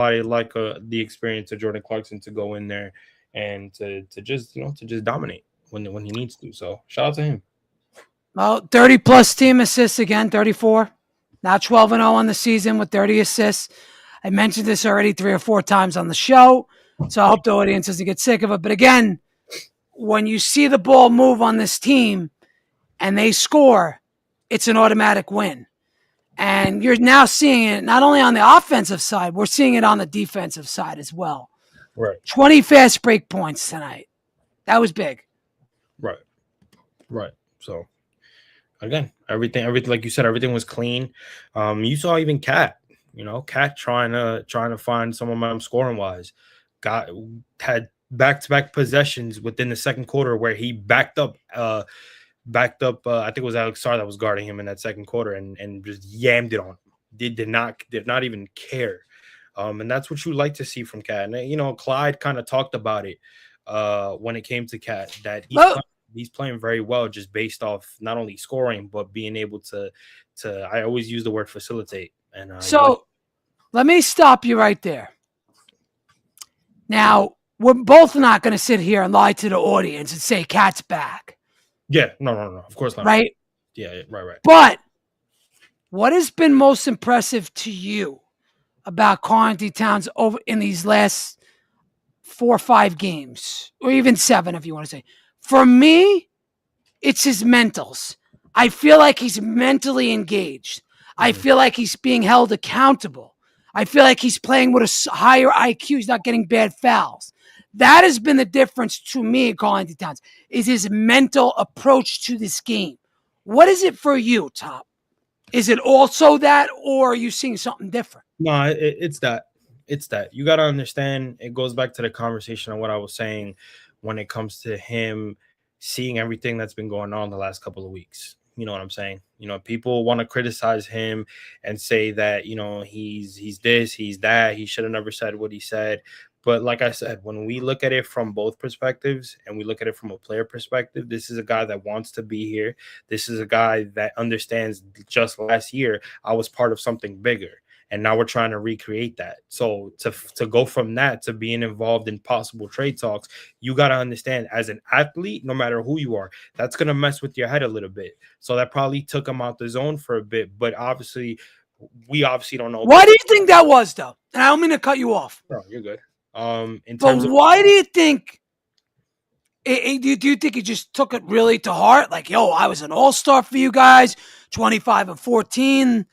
like the experience of Jordan Clarkson to go in there and to just to just dominate when he needs to. So shout out to him. Well, 30 plus team assists again, 34. Now 12-0 on the season with 30 assists. I mentioned this already 3 or 4 times on the show, so I hope the audience doesn't get sick of it. But again, when you see the ball move on this team and they score, it's an automatic win. And you're now seeing it not only on the offensive side, we're seeing it on the defensive side as well. Right. 20 fast break points tonight. That was big. Right. So again, everything like you said, everything was clean. You saw even Cat trying to find some momentum scoring wise. Had back-to-back possessions within the second quarter where he backed up I think it was Alex Sarr that was guarding him in that second quarter and just yammed it on him. Did not even care. And that's what you like to see from Cat. And Clyde kind of talked about it when it came to Cat, that he's playing very well just based off not only scoring but being able to I always use the word facilitate. And let me stop you right there. Now, we're both not going to sit here and lie to the audience and say Cat's back. Yeah, no, of course not. Right? Yeah, right. But what has been most impressive to you about Karl-Anthony Towns over in these last 4 or 5 games, or even 7, if you want to say? For me, it's his mentals. I feel like he's mentally engaged. I feel like he's being held accountable. I feel like he's playing with a higher IQ. He's not getting bad fouls. That has been the difference to me, Karl-Anthony Towns, is his mental approach to this game. What is it for you, Top? Is it also that, or are you seeing something different? No, it's that. It's that. You got to understand, it goes back to the conversation of what I was saying when it comes to him seeing everything that's been going on the last couple of weeks. You know what I'm saying? People want to criticize him and say that, he's this, he's that. He should have never said what he said. But like I said, when we look at it from both perspectives and we look at it from a player perspective, this is a guy that wants to be here. This is a guy that understands just last year, I was part of something bigger. And now we're trying to recreate that. So to go from that to being involved in possible trade talks, you got to understand, as an athlete, no matter who you are, that's going to mess with your head a little bit. So that probably took him out the zone for a bit. But we obviously don't know. Why do you think that was, though? And I don't mean to cut you off. No, you're good. Why do you think? Do you think he just took it really to heart? Like, I was an all-star for you guys, 25-14.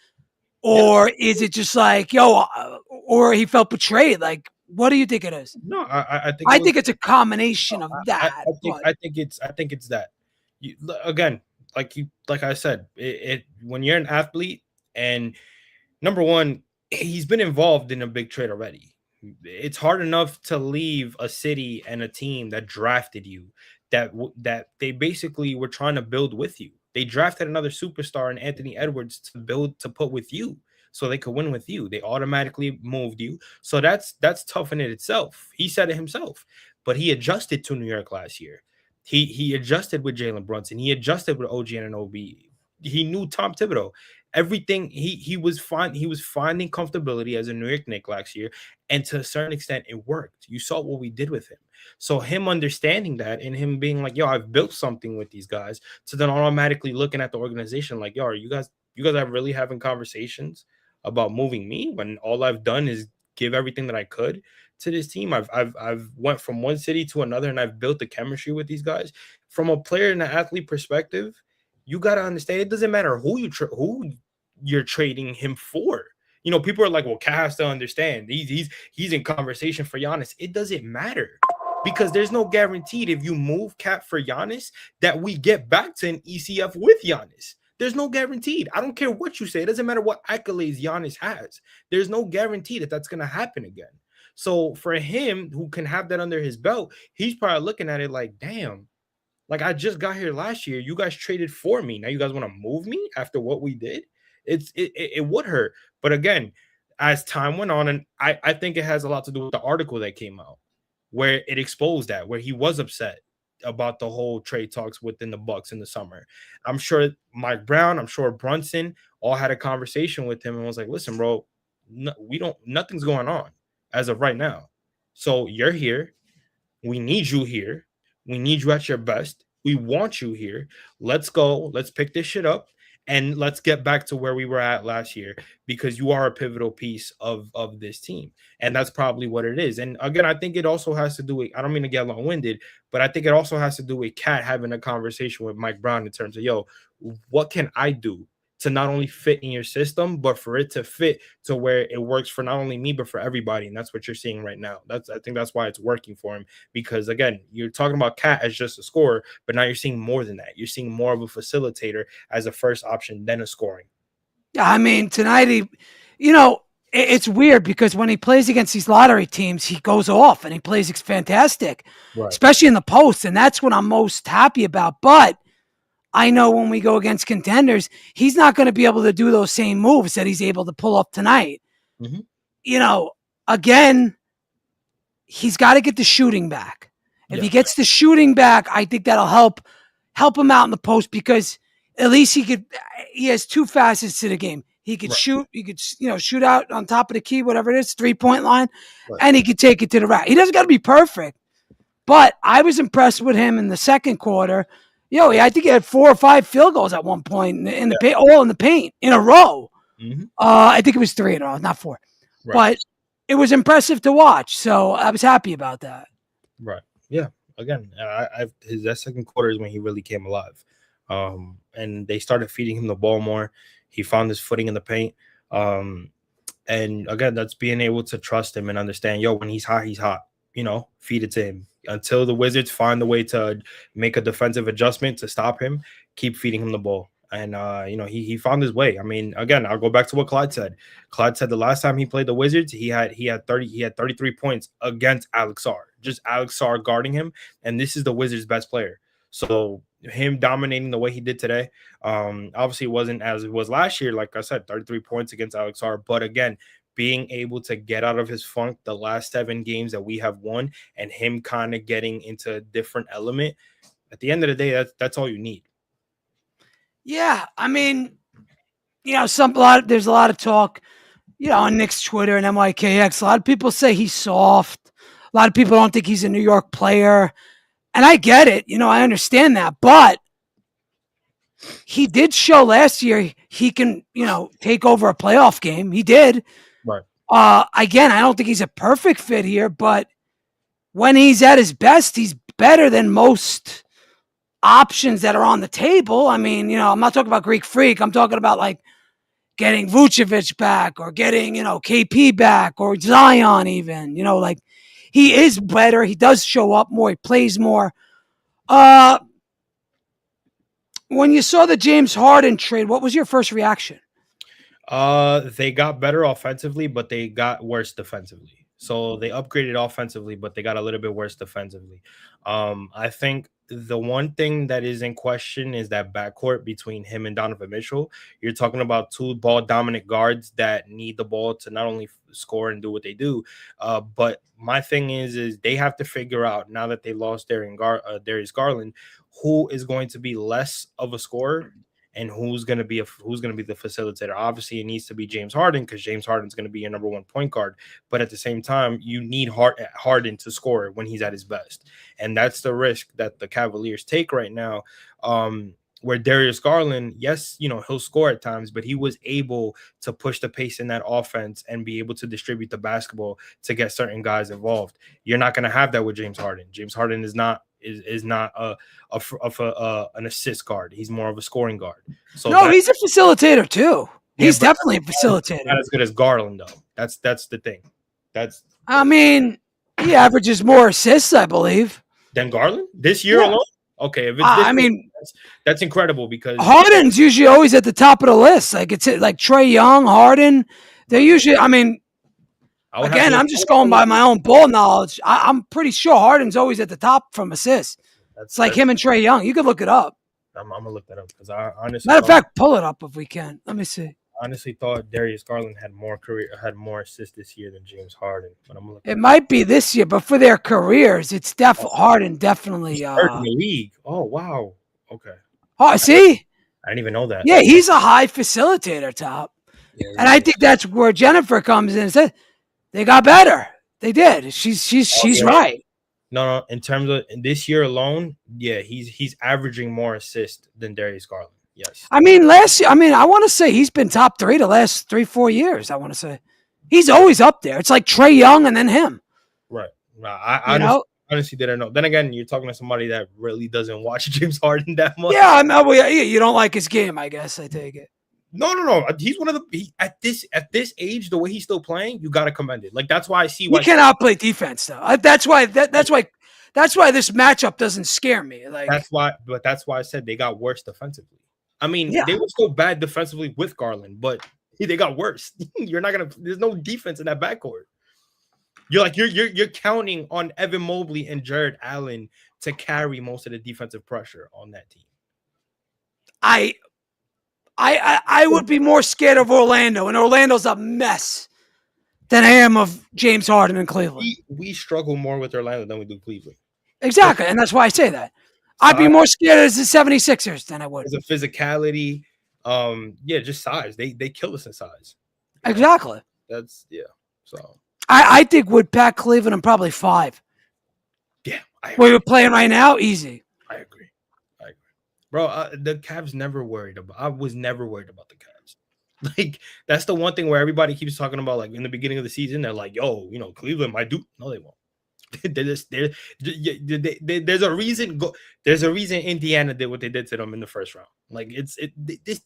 Or is it just like, or he felt betrayed? Like, what do you think it is? No, I think it's a combination of that. I think it's that. Again, like I said, when you're an athlete, and number one, he's been involved in a big trade already. It's hard enough to leave a city and a team that drafted you, that they basically were trying to build with you. They drafted another superstar in Anthony Edwards to put with you so they could win with you. They automatically moved you. So that's tough in it itself. He said it himself, but he adjusted to New York last year. He adjusted with Jalen Brunson. He adjusted with OG Anunoby. He knew Tom Thibodeau. Everything he was fine. He was finding comfortability as a New York Knicks last year, and to a certain extent, it worked. You saw what we did with him. So him understanding that and him being like, I've built something with these guys. So then automatically looking at the organization like, are you guys are really having conversations about moving me when all I've done is give everything that I could to this team. I've went from one city to another and I've built the chemistry with these guys. From a player and an athlete perspective, you got to understand it doesn't matter who you're trading him for. People are like, well, Cat has to understand he's in conversation for Giannis. It doesn't matter, because there's no guaranteed if you move Cat for Giannis that we get back to an ECF with Giannis. There's no guaranteed. I don't care what you say. It doesn't matter what accolades Giannis has. There's no guarantee that that's going to happen again. So for him, who can have that under his belt, he's probably looking at it like, damn, like I just got here last year. You guys traded for me. Now you guys want to move me after what we did? It would hurt. But again, as time went on, and I think it has a lot to do with the article that came out where it exposed that, where he was upset about the whole trade talks within the Bucks in the summer. I'm sure Mike Brown, I'm sure Brunson all had a conversation with him and was like, listen, bro, nothing's going on. as of right now. So you're here. We need you here. We need you at your best. We want you here. Let's go. Let's pick this shit up and let's get back to where we were at last year because you are a pivotal piece of this team. And that's probably what it is. And again, I think it also has to do with, I don't mean to get long-winded, but I think it also has to do with Cat having a conversation with Mike Brown in terms of, yo, what can I do to not only fit in your system, but for it to fit to where it works for not only me, but for everybody. And that's what you're seeing right now. I think that's why it's working for him. Because again, you're talking about Cat as just a scorer, but now you're seeing more than that. You're seeing more of a facilitator as a first option than a scoring. Yeah, I mean, tonight it's weird because when he plays against these lottery teams, he goes off and he plays fantastic, Right. especially in the post. And that's what I'm most happy about. But I know when we go against contenders, he's not going to be able to do those same moves that he's able to pull up tonight. Mm-hmm. Again, he's got to get the shooting back. If he gets the shooting back, I think that'll help him out in the post because at least he has two facets to the game. He could shoot, he could, shoot out on top of the key, whatever it is, 3-point line, and he could take it to the rack. He doesn't got to be perfect, but I was impressed with him in the second quarter. I think he had 4 or 5 field goals at one point in the paint, all in the paint in a row. Mm-hmm. I think it was 3 in a row, not 4. Right. But it was impressive to watch, so I was happy about that. Right. Yeah. Again, that second quarter is when he really came alive, and they started feeding him the ball more. He found his footing in the paint, and again, that's being able to trust him and understand. When he's hot, he's hot. Feed it to him. Until the Wizards find a way to make a defensive adjustment to stop him, keep feeding him the ball. And, he found his way. I mean, again, I'll go back to what Clyde said. Clyde said the last time he played the Wizards, he had 33 points against Alex Sarr, just Alex Sarr guarding him. And this is the Wizards' best player. So him dominating the way he did today, obviously it wasn't as it was last year. Like I said, 33 points against Alex Sarr. But again, being able to get out of his funk the last 7 games that we have won and him kind of getting into a different element, at the end of the day, that's all you need. Yeah, I mean, there's a lot of talk, on Knicks Twitter and MYKX. A lot of people say he's soft. A lot of people don't think he's a New York player. And I get it. I understand that. But he did show last year he can, take over a playoff game. He did. Right. Again, I don't think he's a perfect fit here, but when he's at his best, he's better than most options that are on the table. I mean, I'm not talking about Greek Freak. I'm talking about like getting Vucevic back or getting, KP back or Zion even, like he is better. He does show up more. He plays more. When you saw the James Harden trade, what was your first reaction? They got better offensively, but they got worse defensively. So they upgraded offensively, but they got a little bit worse defensively. I think the one thing that is in question is that backcourt between him and Donovan Mitchell. You're talking about 2 ball dominant guards that need the ball to not only score and do what they do, but my thing is they have to figure out, now that they lost Darius Garland, who is going to be less of a scorer and who's going to be the facilitator. Obviously, it needs to be James Harden because James Harden's going to be your number 1 point guard. But at the same time, you need Harden to score when he's at his best. And that's the risk that the Cavaliers take right now, where Darius Garland, yes, he'll score at times, but he was able to push the pace in that offense and be able to distribute the basketball to get certain guys involved. You're not going to have that with James Harden. James Harden is not an assist guard. He's more of a scoring guard. So he's a facilitator too. He's definitely a facilitator. Not as good as Garland though. That's the thing. I mean, he averages more assists, I believe, than Garland this year alone. Okay, if it's that's incredible because Harden's usually always at the top of the list. Like it's like Trae Young, Harden. They're usually. I mean, again, I'm just going by my own ball knowledge. I'm pretty sure Harden's always at the top from assists. It's like him and Trae Young. You could look it up. I'm gonna look that up because I honestly. Matter of fact, pull it up if we can. Let me see. I honestly thought Darius Garland had more assists this year than James Harden, but I'm gonna look. It might be this year, but for their careers, it's Harden definitely. Third in the league. Oh wow. Okay. Oh, see. I didn't even know that. Yeah, he's a high facilitator, Top. Yeah, and I think that's where Jennifer comes in and says they got better. They did. She's right. No. In terms of this year alone, yeah, he's averaging more assists than Darius Garland. Yes. I mean, last year, I want to say he's been top 3 the last 3-4 years. I want to say he's always up there. It's like Trey Young and then him. Right. I You know? honestly didn't know. Then again, you're talking to somebody that really doesn't watch James Harden that much. Yeah, you don't like his game, I guess. I take it. No. He's one of at this age, the way he's still playing, you gotta commend it. Like that's why I see why He cannot play defense though. That's why this matchup doesn't scare me. Like that's why I said they got worse defensively. I mean, Yeah. they were still bad defensively with Garland, but they got worse. You're not gonna. There's no defense in that backcourt. You're counting on Evan Mobley and Jared Allen to carry most of the defensive pressure on that team. I would be more scared of Orlando, and Orlando's a mess, than I am of James Harden in Cleveland. We struggle more with Orlando than we do Cleveland. Exactly, and that's why I say that. I'd be more scared as the 76ers than I would. As a physicality, just size. They kill us in size. Exactly. That's So I think would pack Cleveland in probably 5. Yeah, where we're playing right now, easy. I agree. Bro, the Cavs never worried about. I was never worried about the Cavs. Like that's the one thing where everybody keeps talking about. Like in the beginning of the season, they're like, "Yo, Cleveland might do." No, they won't. There's a reason. There's a reason Indiana did what they did to them in the first round. Like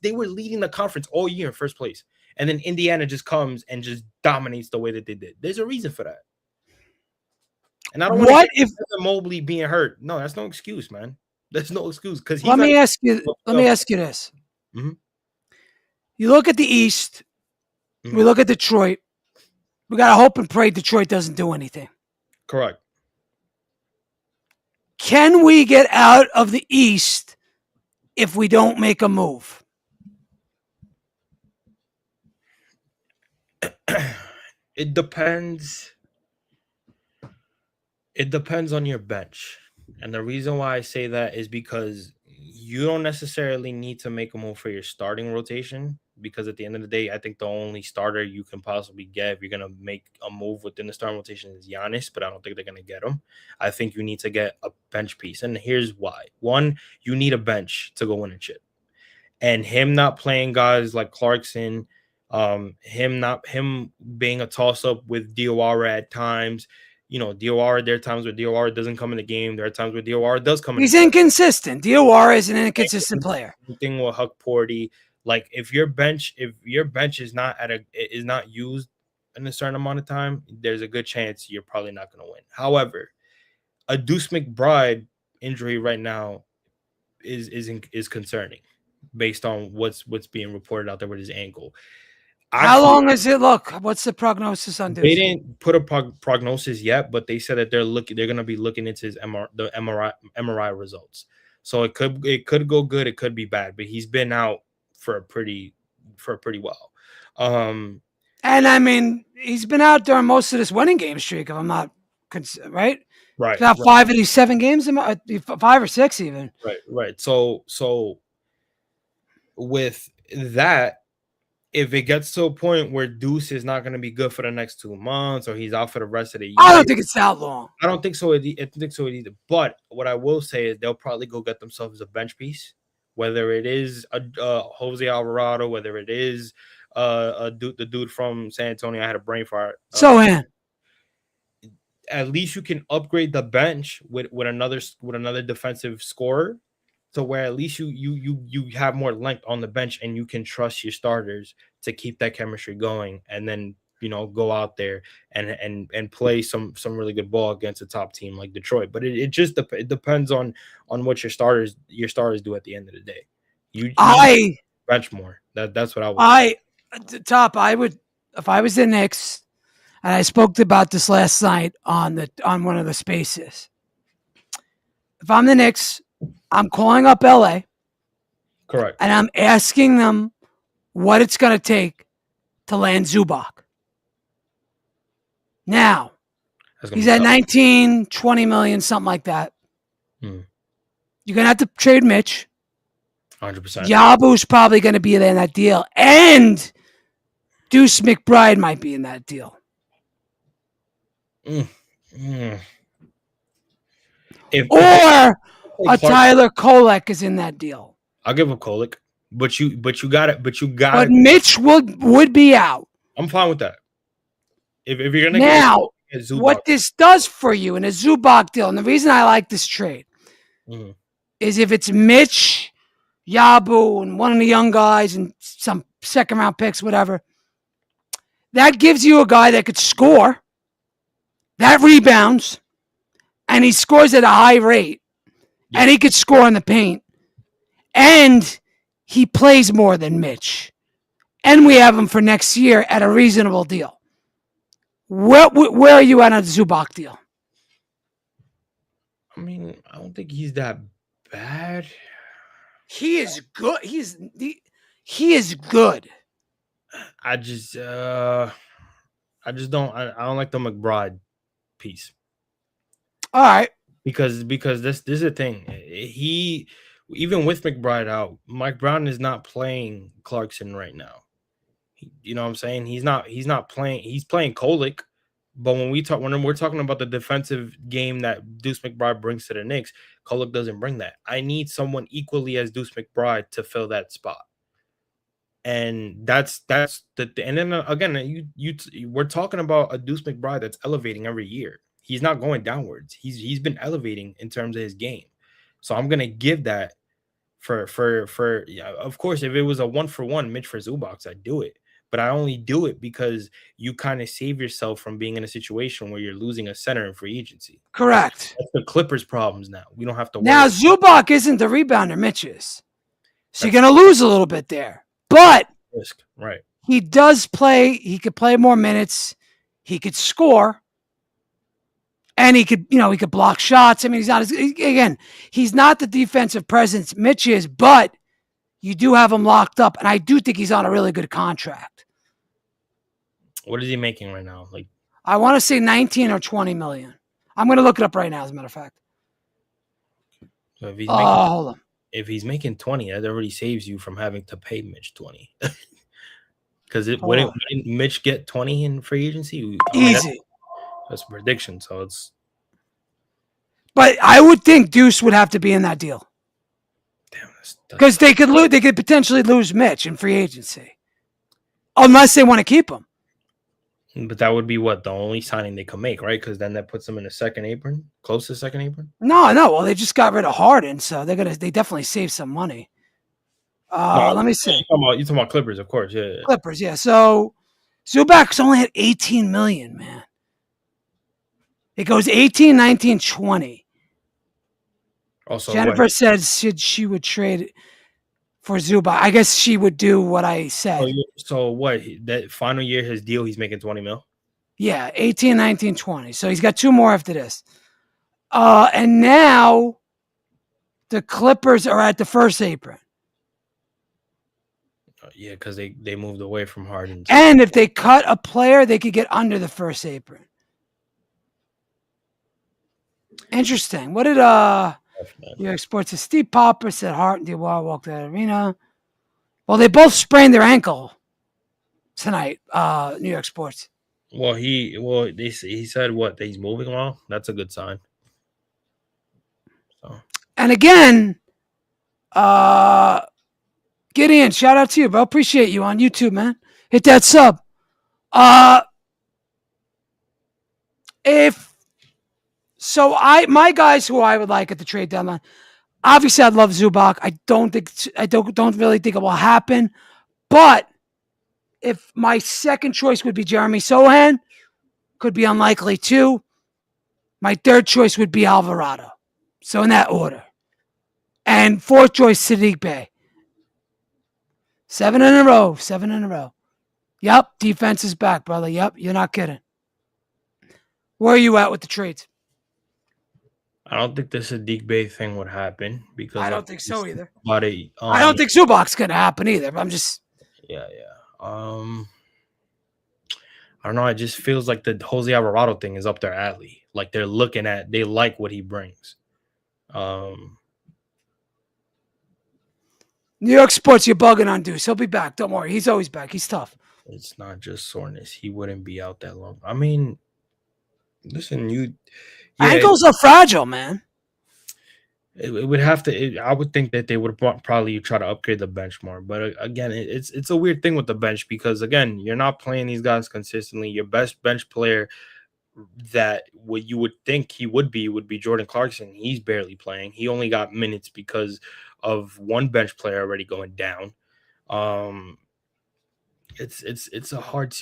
they were leading the conference all year in first place, and then Indiana just comes and just dominates the way that they did. There's a reason for that. And I don't want Mobley being hurt. No, that's no excuse, man. There's no excuse because let me ask you this. Mm-hmm. You look at the East. Mm-hmm. We look at Detroit. We gotta hope and pray Detroit doesn't do anything. Correct. Can we get out of the East if we don't make a move? It depends. It depends on your bench. And the reason why I say that is because you don't necessarily need to make a move for your starting rotation, because at the end of the day, I think the only starter you can possibly get if you're going to make a move within the starting rotation is Giannis, but I don't think they're going to get him. I think you need to get a bench piece. And here's why. One, you need a bench to go win a chip. And him not playing guys like Clarkson, him being a toss-up with Diawara at times. Diawara, there are times where Diawara doesn't come in the game. There are times where Diawara does come in. He's inconsistent. Diawara is an inconsistent player. The thing with Huck Porty, like if your bench is not used in a certain amount of time, there's a good chance you're probably not going to win. However, a Deuce McBride injury right now is concerning based on what's being reported out there with his ankle. How long does it look? What's the prognosis on this? They didn't put a prognosis yet, but they said that they're going to be looking into his MRI results. So it could go good, it could be bad, but he's been out for a pretty while. And I mean, he's been out during most of this winning game streak, if I'm not right. Right. About 5 of these 7 games, 5 or 6 even. Right. So with that, if it gets to a point where Deuce is not going to be good for the next 2 months, or he's out for the rest of the year, I don't think it's that long. I don't think so. I think so either. But what I will say is they'll probably go get themselves a bench piece, whether it is a Jose Alvarado, whether it is the dude from San Antonio. I had a brain fart. At least you can upgrade the bench with another defensive scorer, to where at least you have more length on the bench and you can trust your starters to keep that chemistry going, and then go out there and play some really good ball against a top team like Detroit. But it depends on what your starters do at the end of the day. You bench more. That's what I would. I would, if I was the Knicks, and I spoke about this last night on one of the spaces. If I'm the Knicks, I'm calling up LA. Correct. And I'm asking them what it's going to take to land Zubac. Now, he's at 19, 20 million, something like that. You're going to have to trade Mitch. 100%. Yabu's probably going to be in that deal. And Deuce McBride might be in that deal. Mm, mm. If Or play a Clark, Tyler Kolek is in that deal. I'll give up Kolek. But you got it. But you got But it. Mitch would be out. I'm fine with that. If you're gonna get Now, Zubac, what this does for you in a Zubac deal, and the reason I like this trade mhm. is if it's Mitch, Yabu, and one of the young guys and some second round picks, whatever, that gives you a guy that could score, that rebounds, and he scores at a high rate, Yeah. and he could score in the paint, and he plays more than Mitch. And we have him for next year at a reasonable deal. Where are you at on a Zubac deal? I mean, I don't think he's that bad. He is good. He is good. I just I don't like the McBride piece. All right. Because this is the thing. He even with McBride out, Mike Brown is not playing Clarkson right now. You know what I'm saying? He's not playing. He's playing Kolek. But when we're talking about the defensive game that Deuce McBride brings to the Knicks, Kolek doesn't bring that. I need someone equally as Deuce McBride to fill that spot. And that's and then again, we're talking about a Deuce McBride that's elevating every year. He's not going downwards. He's been elevating in terms of his game. So I'm gonna give that for yeah, of course, if it was a 1-for-1 Mitch for Zubac, I'd do it. But I only do it because you kind of save yourself from being in a situation where you're losing a center in free agency. Correct. That's the Clippers' problems now. We don't have to worry. Now Zubac isn't the rebounder Mitch is, so you're gonna lose a little bit there. But risk, right? he does play. He could play more minutes. He could score, and he could block shots. I mean, he's not the defensive presence Mitch is, but you do have him locked up, and I do think he's on a really good contract. What is he making right now? Like, I want to say 19 or 20 million. I'm going to look it up right now, as a matter of fact. so if he's hold on. If he's making 20, that already saves you from having to pay Mitch 20. Because wouldn't Mitch get 20 in free agency? Easy. That's a prediction. So it's. But I would think Deuce would have to be in that deal. Damn, because they could potentially lose Mitch in free agency, unless they want to keep him. But that would be what the only signing they could make, right? Because then that puts them in the second apron, close to second apron. No. Well, they just got rid of Harden, so they definitely save some money. Let me see. You're talking about Clippers, of course. Yeah. Clippers, yeah. So Zubac's only at 18 million, man. It goes 18, 19, 20. Also, Jennifer said she would trade for Zubac. I guess she would do what I said. So what? That final year, his deal, he's making 20 mil? Yeah, 18, 19, 20. So he's got 2 more after this. And now the Clippers are at the first apron. Yeah, because they moved away from Harden. And if they cut a player, they could get under the first apron. Interesting. What did New York Sports? Steve Popper said Hart and Dubois walked that arena. Well, they both sprained their ankle tonight. New York Sports. Well, he said what? That he's moving along. That's a good sign. So. And again, Gideon, shout out to you, bro. Appreciate you on YouTube, man. Hit that sub. My guys who I would like at the trade deadline, obviously I'd love Zubac. I don't really think it will happen. But if my second choice would be Jeremy Sohan, could be unlikely too. My third choice would be Alvarado. So in that order. And fourth choice, Sadiq Bey. 7 in a row. Yep, defense is back, brother. Yep, you're not kidding. Where are you at with the trades? I don't think the Sadiq Bey thing would happen because I don't think so either. I don't think Zubac's gonna happen either. I'm just yeah. I don't know. It just feels like the Jose Alvarado thing is up their alley. Like they like what he brings. New York Sports, you're bugging on Deuce. He'll be back. Don't worry. He's always back. He's tough. It's not just soreness. He wouldn't be out that long. I mean, Listen, yeah, Ankles are fragile, man. it would have to. I would think that they would probably try to upgrade the bench more. But again, it's a weird thing with the bench because again, you're not playing these guys consistently. Your best bench player that what you would think he would be Jordan Clarkson. He's barely playing. He only got minutes because of one bench player already going down. Um, it's a it's a hard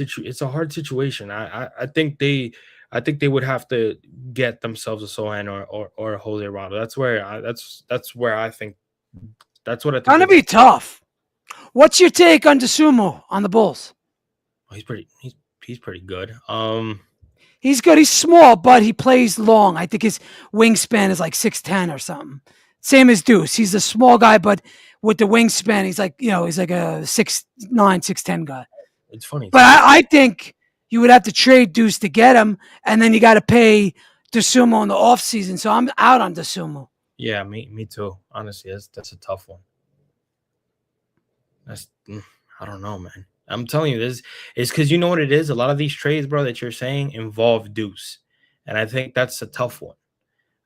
situation. I think they would have to get themselves a Sohan or a Jose Rondo. That's where I think that's what I think Gonna they. be tough. What's your take on DeSumo on the Bulls? Oh, he's pretty good. He's good. He's small, but he plays long. I think his wingspan is like 6'10" or something. Same as Deuce. He's a small guy, but with the wingspan, he's like, he's like a 6'9", 6'10" guy. It's funny But too. I think you would have to trade Deuce to get him, and then you got to pay DeSumo in the offseason. So I'm out on DeSumo. Yeah, me too. Honestly, that's a tough one. I don't know, man. I'm telling you, this is because you know what it is. A lot of these trades, bro, that you're saying involve Deuce, and I think that's a tough one.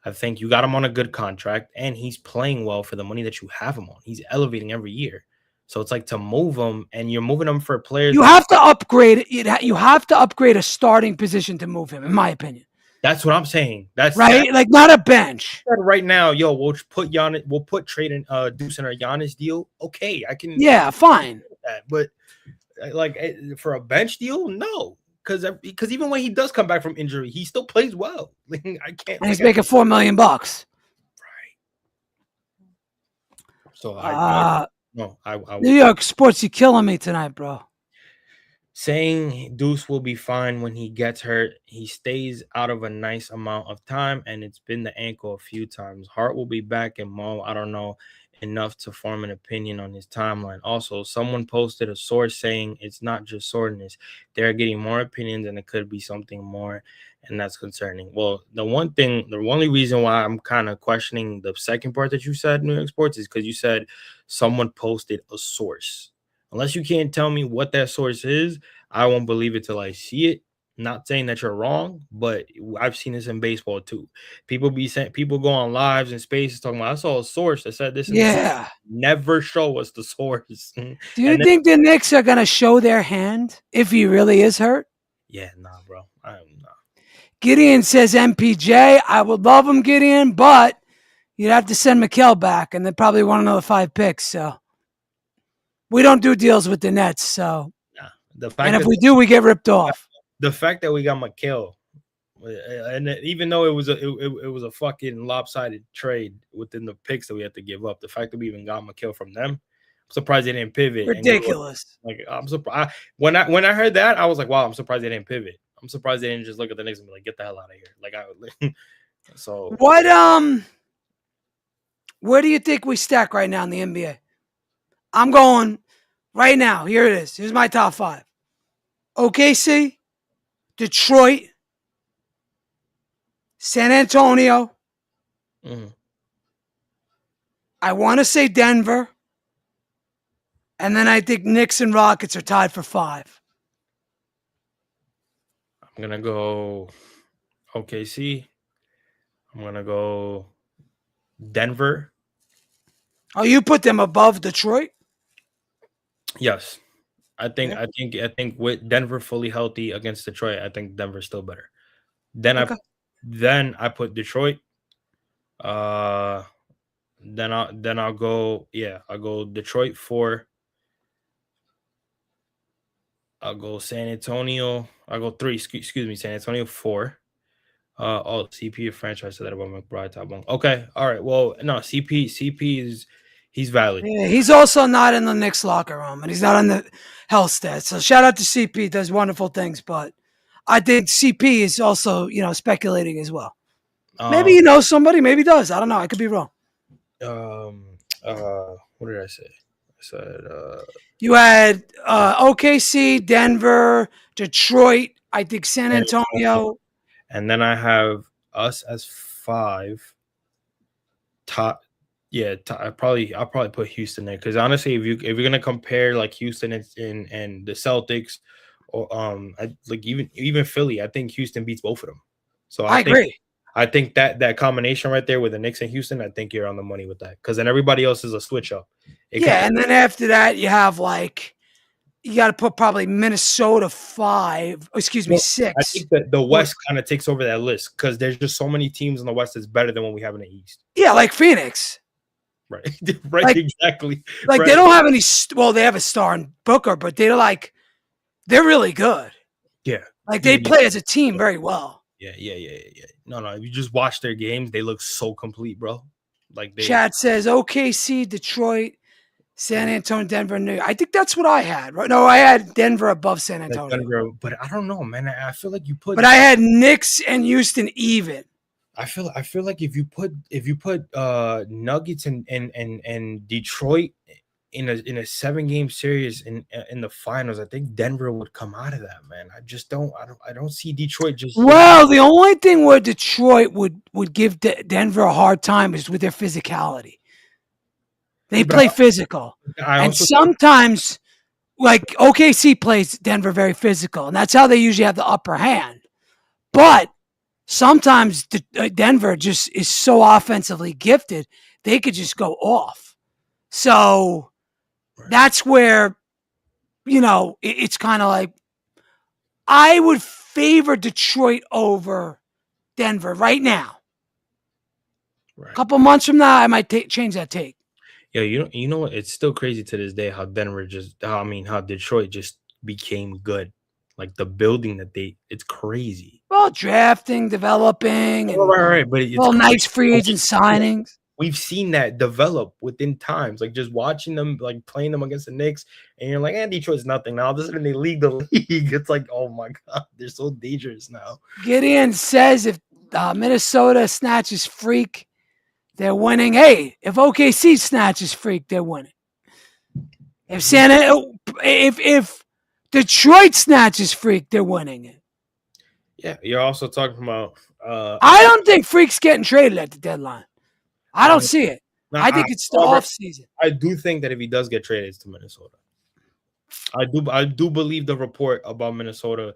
I think you got him on a good contract, and he's playing well for the money that you have him on. He's elevating every year, so it's like to move him, and you're moving him for players You that. have to upgrade. You have to upgrade a starting position to move him, in my opinion. That's what I'm saying. That's Right? Like not a bench. right now. Yo, we'll put trade in Deuce in our Giannis deal. Okay, I can Yeah, fine. that, but like for a bench deal, no, because even when he does come back from injury, he still plays well. I can't. And he's making $4 million. Right. So New York sports, you killing me tonight, bro. saying Deuce will be fine when he gets hurt. He stays out of a nice amount of time, and it's been the ankle a few times. Hart will be back, and Mo, I don't know enough to form an opinion on his timeline. Also, someone posted a source saying it's not just soreness. They're getting more opinions, and it could be something more, and that's concerning. Well, the only reason why I'm kind of questioning the second part that you said, New York Sports, is because you said someone posted a source. Unless you can't tell me what that source is, I won't believe it till I see it. Not saying that you're wrong, but I've seen this in baseball too. People go on lives and spaces talking about I saw a source that said this and this. Yeah. Never show us the source. Do you And then, think the Knicks are going to show their hand if he really is hurt? yeah, nah, bro. I'm not. Gideon says MPJ. I would love him, Gideon, but you'd have to send Mikal back, and they probably want another 5 picks. So we don't do deals with the Nets. So, Nah. The and fact if that we do, we get ripped off. the fact that we got Mikal, and even though it was a fucking lopsided trade within the picks that we had to give up, the fact that we even got Mikal from them, I'm surprised they didn't pivot. Ridiculous. I'm surprised when I heard that, I was like, wow, I'm surprised they didn't pivot. I'm surprised they didn't just look at the Knicks and be like, get the hell out of here. Like so What where do you think we stack right now in the NBA? I'm going right now. Here it is. Here's my top 5. OKC, Detroit, San Antonio. I want to say Denver. And then I think Knicks and Rockets are tied for 5. I'm gonna go OKC. I'm gonna go Denver. Oh, you put them above Detroit? Yes. I think with Denver fully healthy against Detroit, I think Denver's still better. Okay. Then I put Detroit. Then I'll go I'll go Detroit 4. I'll go San Antonio. I'll go 3. Excuse me, San Antonio 4. CP a franchise said that about McBride top 1. Okay, all right. Well, no, CP is he's valid. Yeah, he's also not in the Knicks locker room, and he's not on the health stats. So shout out to CP, does wonderful things, but I think CP is also, speculating as well. Maybe somebody, maybe he does. I don't know. I could be wrong. What did I say? I said you had OKC, Denver, Detroit, I think San Antonio. And then I have us as 5. Top, I'll probably put Houston there because honestly, if you're gonna compare like Houston and the Celtics, or like even Philly, I think Houston beats both of them. So I agree. I think that combination right there with the Knicks and Houston, I think you're on the money with that because then everybody else is a switch up. It could, Yeah, and then after that, you have like you got to put probably Minnesota 5. Excuse me, well, I 6. think that the Or, West kind of takes over that list because there's just so many teams in the West that's better than what we have in the East. yeah, like Phoenix. Right, right, Like exactly. like they Right. don't have any. Well, they have a star in Booker, but they're really good. Yeah, Like yeah, they yeah, play as a team very well. yeah. No. You just watch their games; they look so complete, bro. Like they Chat says OKC, Detroit, San Antonio, Denver, New York. I think that's what I had. Right? No, I had Denver above San like Antonio, Denver, but I don't know, man. I feel like you put but I had Knicks and Houston even. I feel like if you put Nuggets and Detroit in a 7 game series in the finals, I think Denver would come out of that, man. I don't see Detroit just Well, the only thing where Detroit would give Denver a hard time is with their physicality. They yeah, but play physical, I and also think sometimes like OKC plays Denver very physical, and that's how they usually have the upper hand. But sometimes Denver just is so offensively gifted, they could just go off. So that's where, it's kind of like I would favor Detroit over Denver right now. A right. couple months from now, I might change that take. Yeah, you know what? It's still crazy to this day how how Detroit just became good. Like the building that it's crazy. Well, drafting, developing, and Right. But it's well, crazy. nice free agent signings. We've seen that develop within times, like just watching them, like playing them against the Knicks, and you're like, Detroit's nothing. Now, all of a sudden, they lead the league. It's like, oh my God, they're so dangerous now. Gideon says if Minnesota snatches Freak, they're winning. Hey, if OKC snatches Freak, they're winning. If if Detroit snatches Freak, they're winning it. Yeah, you're also talking about. I don't think Freak's getting traded at the deadline. I don't see it. I think it's the off season. I do think that if he does get traded, it's to Minnesota. I do believe the report about Minnesota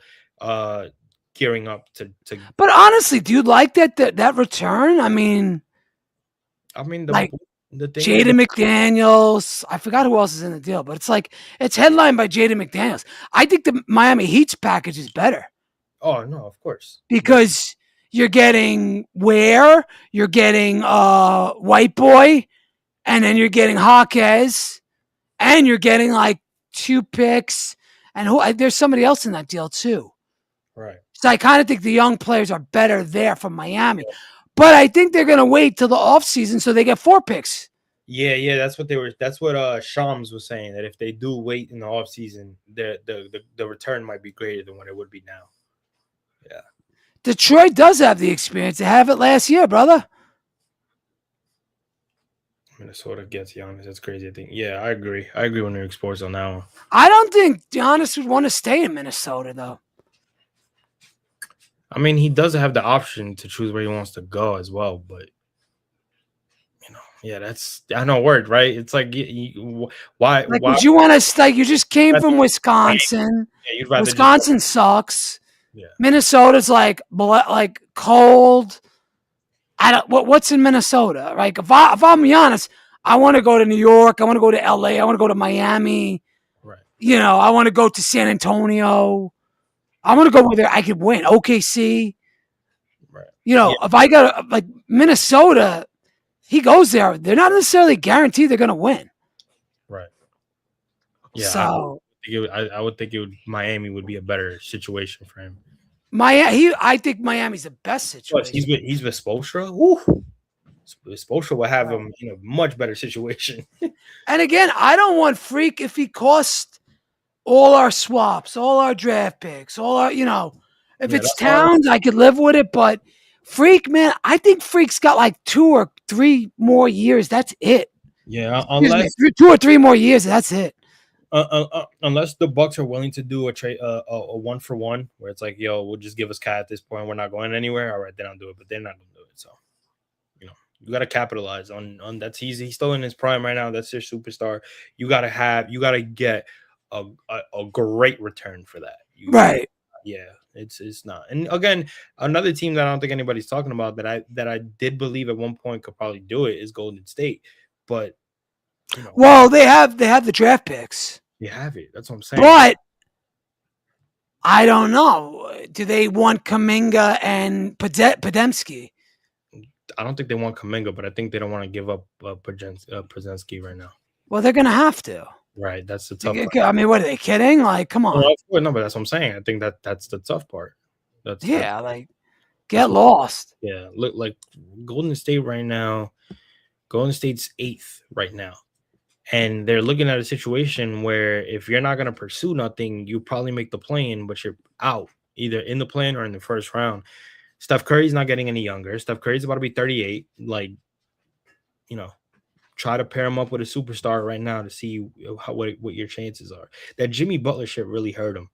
gearing up to. But honestly, do you like that return? I mean, like the thing is, Jaden McDaniels. I forgot who else is in the deal, but it's headlined by Jaden McDaniels. I think the Miami Heat's package is better. Oh no, of course. Because you're getting Ware, you're getting White Boy, and then you're getting Hawkes, and you're getting like 2 picks, and there's somebody else in that deal too. Right. So I kind of think the young players are better there from Miami. Yeah. But I think they're going to wait till the offseason so they get 4 picks. Yeah, that's what Shams was saying, that if they do wait in the offseason, the return might be greater than what it would be now. Yeah. Detroit does have the experience. They have it last year, brother. Minnesota gets Giannis. That's crazy. I think. Yeah, I agree. I agree with New York Sports on that one. I don't think Giannis would want to stay in Minnesota, though. I mean, he does have the option to choose where he wants to go as well, but yeah, I know word, right? It's like, why? Would you want to like? You just came from Wisconsin. Yeah, you'd rather Wisconsin sucks. Yeah. Minnesota's like cold. I don't. What's in Minnesota? Like if I'm Giannis, I want to go to New York. I want to go to LA. I want to go to Miami. Right. I want to go to San Antonio. I want to go where I could win. OKC. Right. If I got like Minnesota, he goes there. They're not necessarily guaranteed they're going to win. Right. Yeah. So I would think Miami would be a better situation for him. I think Miami's the best situation. He's with Spoelstra. Woo. Spoelstra will have him in a much better situation. And again, I don't want Freak if he costs all our swaps, all our draft picks, all our, if it's Towns, I could live with it. But Freak, man, I think Freak's got like 2 or 3 more years. That's it. Yeah, unless 2 or 3 more years, that's it. Unless the Bucks are willing to do a trade, a 1-for-1, where it's like, yo, we'll just give us Cat at this point. We're not going anywhere. All right, then I'll do it. But they're not going to do it. So, you got to capitalize on that. He's still in his prime right now. That's your superstar. You got to get a great return for that. Right. Yeah, it's not. And again, another team that I don't think anybody's talking about that I did believe at one point could probably do it is Golden State. But you know, Well, they have the draft picks, you have it. That's what I'm saying. but I don't know. Do they want Kaminga and Podemski? I don't think they want Kaminga, but I think they don't want to give up Przensky right now. Well, they're gonna have to. Right, that's the tough part. I mean, what are they kidding? Like, come on. No, but that's what I'm saying. I think that's the tough part. That's Yeah, like that's get what. lost. Yeah, look like Golden State right now. Golden State's 8th right now. And they're looking at a situation where if you're not going to pursue nothing, you probably make the play-in, but you're out either in the play-in or in the first round. Steph Curry's not getting any younger. Steph Curry's about to be 38. Like, you know, try to pair him up with a superstar right now to see what your chances are. That Jimmy Butler shit really hurt him.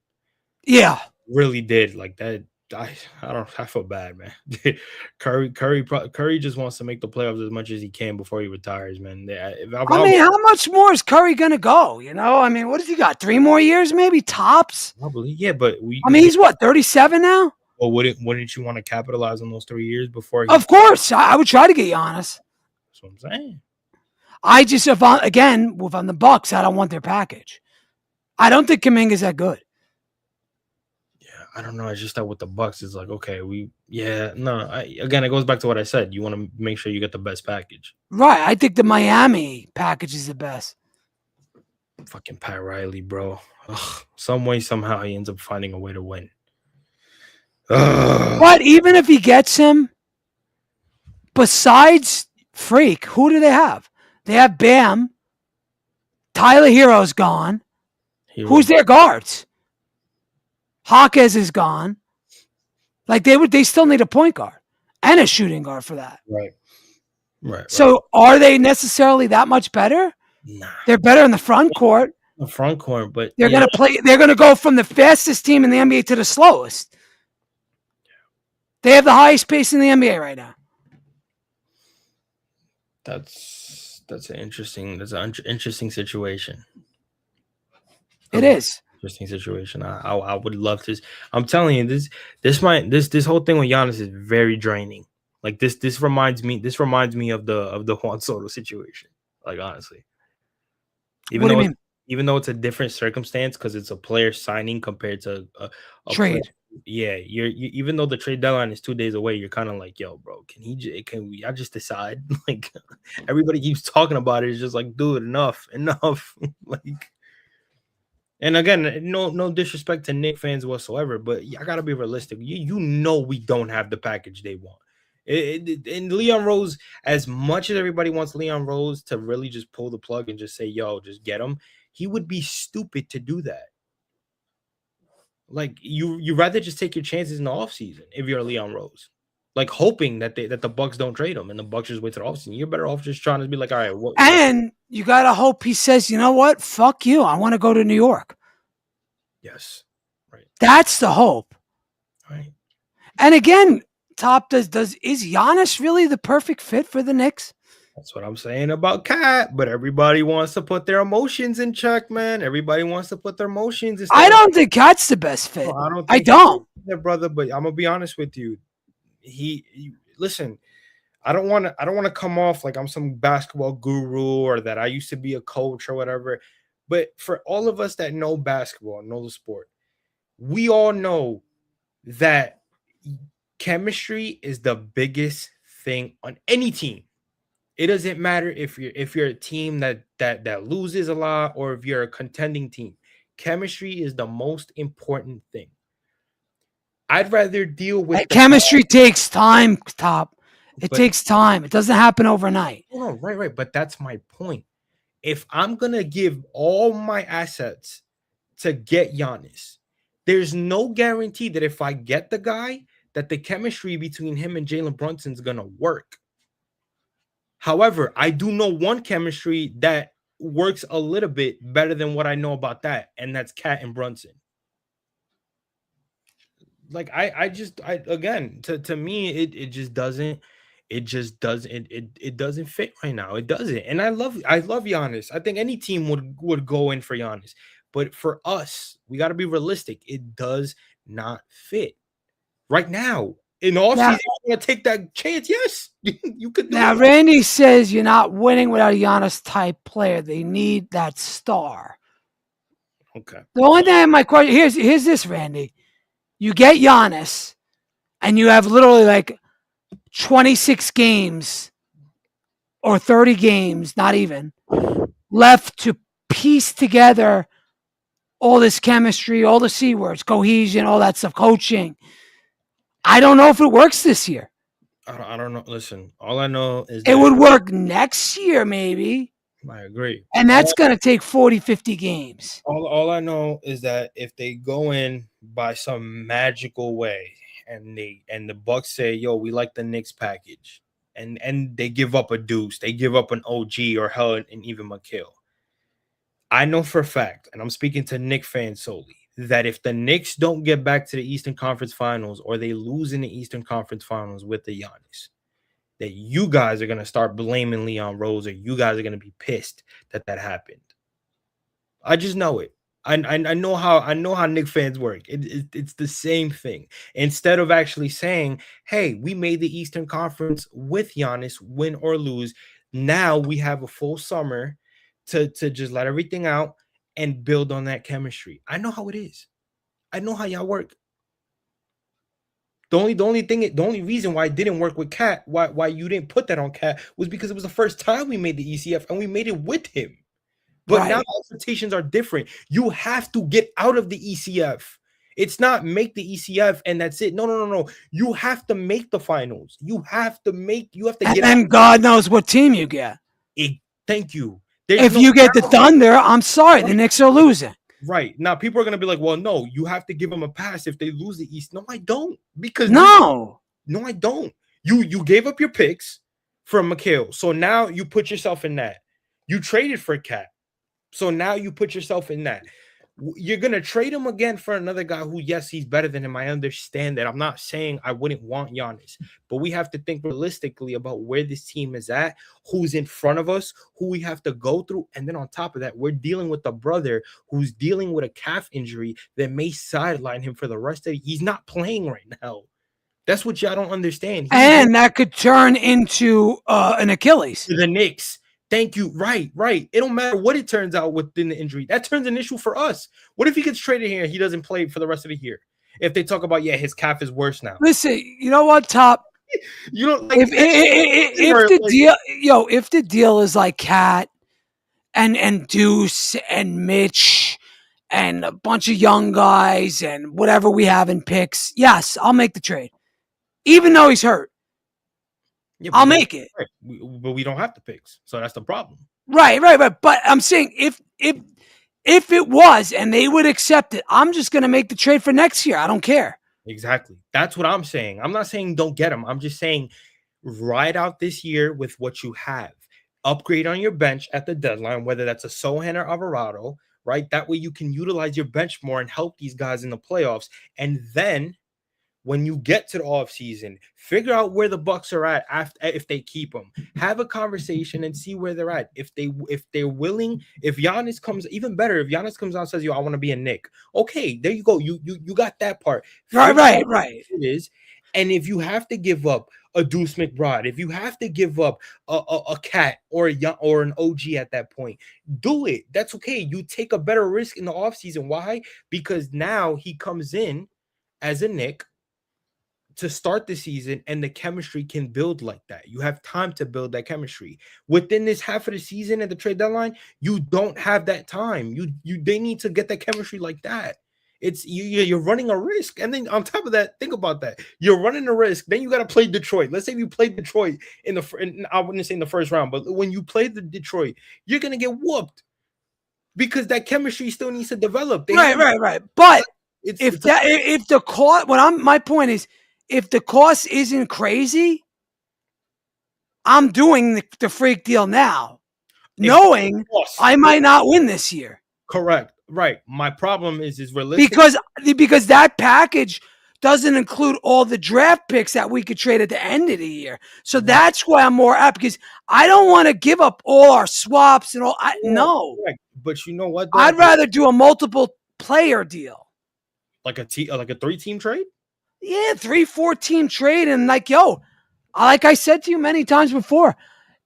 Yeah, Really did. Like that. I feel bad, man. Curry just wants to make the playoffs as much as he can before he retires, man. I mean, how much more is Curry gonna go? You know, I mean, what has he got? 3 more years, maybe tops. Probably, yeah, but I mean, he's what 37 now. Well, wouldn't you want to capitalize on those 3 years before? Of course, I would try to get Giannis. That's what I'm saying. I just, if on the Bucks, I don't want their package. I don't think Kuminga's that good. I don't know. It's just that with the Bucks, it's like, okay, again, it goes back to what I said. You want to make sure you get the best package. Right. I think the Miami package is the best. Fucking Pat Riley, bro. Ugh, some way, somehow, he ends up finding a way to win. Ugh. But even if he gets him, besides Freak, who do they have? They have Bam. Tyler Hero's gone. Who's their guards? Hawkes is gone. Like they still need a point guard and a shooting guard for that. Right. So are they necessarily that much better? Nah. They're better in the front court. The front court, but they're gonna play. They're gonna go from the fastest team in the NBA to the slowest. They have the highest pace in the NBA right now. That's an interesting situation. It is. Interesting situation. I would love to. I'm telling you, this whole thing with Giannis is very draining. Like this reminds me of the Juan Soto situation. Like honestly, even though it's a different circumstance because it's a player signing compared to a trade. Yeah, even though the trade deadline is 2 days away, you're kind of like, yo, bro, can we just decide? Like everybody keeps talking about it. It's just like, dude, enough. Like. And again, no disrespect to Knicks fans whatsoever, but I gotta be realistic. You know we don't have the package they want. And Leon Rose, as much as everybody wants Leon Rose to really just pull the plug and just say, "Yo, just get him," he would be stupid to do that. Like you rather just take your chances in the offseason if you're Leon Rose. Like hoping that the Bucks don't trade him and the Bucks just wait to the offseason. You're better off just trying to be like, all right, what? And you gotta hope he says, you know what? Fuck you. I want to go to New York. Yes, right. That's the hope. Right. And again, Top is Giannis really the perfect fit for the Knicks? That's what I'm saying about Cat, but everybody wants to put their emotions in check, man. Everybody wants to put their emotions. I don't think Cat's the best fit. No, I don't. Brother, but I'm gonna be honest with you. Listen. I don't want to come off like I'm some basketball guru or that I used to be a coach or whatever. But for all of us that know basketball, know the sport, we all know that chemistry is the biggest thing on any team. It doesn't matter if you're a team that loses a lot or if you're a contending team. Chemistry is the most important thing. I'd rather deal with chemistry takes time, Top. It takes time. It doesn't happen overnight. No, right. But that's my point. If I'm going to give all my assets to get Giannis, there's no guarantee that if I get the guy, that the chemistry between him and Jalen Brunson is going to work. However, I do know one chemistry that works a little bit better than what I know about that, and that's Cat and Brunson. Like again, to me, it just doesn't. It doesn't fit right now. It doesn't. And I love Giannis. I think any team would go in for Giannis. But for us, we got to be realistic. It does not fit right now. In the offseason, you want to take that chance? Yes, you could do Now, it. Randy says you're not winning without a Giannis type player. They need that star. Okay. The only thing my question here's this, Randy. You get Giannis, and you have literally like 26 games or 30 games, not even, left to piece together all this chemistry, all the C words, cohesion, all that stuff, coaching. I don't know if it works this year. I don't know. Listen, all I know is It that would work next year, maybe. I agree. And that's going to take 40, 50 games. All I know is that if they go in by some magical way and the Bucks say, "Yo, we like the Knicks package," and they give up a Deuce, they give up an OG or hell and even McHale. I know for a fact, and I'm speaking to Knicks fans solely, that if the Knicks don't get back to the Eastern Conference Finals or they lose in the Eastern Conference Finals with the Giannis, that you guys are gonna start blaming Leon Rose, or you guys are gonna be pissed that that happened. I just know it. I know how Knicks fans work. It's the same thing. Instead of actually saying, "Hey, we made the Eastern Conference with Giannis, win or lose. Now we have a full summer to just let everything out and build on that chemistry." I know how it is. I know how y'all work. The only reason why it didn't work with Cat, why you didn't put that on Cat, was because it was the first time we made the ECF and we made it with him. But now expectations are different. You have to get out of the ECF. It's not make the ECF and that's it. No. You have to make the finals. You have to get And God knows what team you get. Thank you. If you get the Thunder, I'm sorry, the Knicks are losing. Right. Now people are gonna be like, well, no, you have to give them a pass if they lose the East. No, I don't. Because no, I don't. You gave up your picks for McHale. So now you put yourself in that. You traded for Cat. So now you put yourself in that. You're going to trade him again for another guy who, yes, he's better than him. I understand that. I'm not saying I wouldn't want Giannis, but we have to think realistically about where this team is at, who's in front of us, who we have to go through. And then on top of that, we're dealing with a brother who's dealing with a calf injury that may sideline him for the rest of it. He's not playing right now. That's what y'all don't understand. And that could turn into an Achilles. To the Knicks. Thank you. Right. It don't matter what it turns out within the injury. That turns an issue for us. What if he gets traded here and he doesn't play for the rest of the year? If they talk about, his calf is worse now. Listen, you know what, Top? You don't like if the deal is like Cat and Deuce and Mitch and a bunch of young guys and whatever we have in picks, yes, I'll make the trade. Even though he's hurt. Yeah, I'll make it. But we don't have the picks. So that's the problem. Right. But I'm saying if it was and they would accept it, I'm just going to make the trade for next year. I don't care. Exactly. That's what I'm saying. I'm not saying don't get him. I'm just saying ride out this year with what you have. Upgrade on your bench at the deadline, whether that's a Sohan or Alvarado, right? That way you can utilize your bench more and help these guys in the playoffs. And then when you get to the offseason, figure out where the Bucks are at after, if they keep them. Have a conversation and see where they're at. If they're willing, if Giannis comes, even better, if Giannis comes out and says, "Yo, I want to be a Knick." Okay, there you go. You got that part. Right. It is. And if you have to give up a Deuce McBride, if you have to give up a Cat or an OG at that point, do it. That's okay. You take a better risk in the offseason. Why? Because now he comes in as a Knick to start the season, and the chemistry can build like that. You have time to build that chemistry. Within this half of the season at the trade deadline, you don't have that time. They need to get that chemistry like that. It's you're running a risk. And then on top of that, think about that. You're running a risk. Then you got to play Detroit. Let's say you played Detroit I wouldn't say in the first round, but when you play the Detroit, you're going to get whooped because that chemistry still needs to develop. Right. But my point is, if the cost isn't crazy, I'm doing the freak deal now, knowing I might not win this year. Correct. Right. My problem is realistic because that package doesn't include all the draft picks that we could trade at the end of the year. So that's why I'm more apt, because I don't want to give up all our swaps and all. No. Correct. But you know what? I'd rather do a multiple player deal. like a 3-team trade. Yeah, 3-4 team trade. And like I said to you many times before,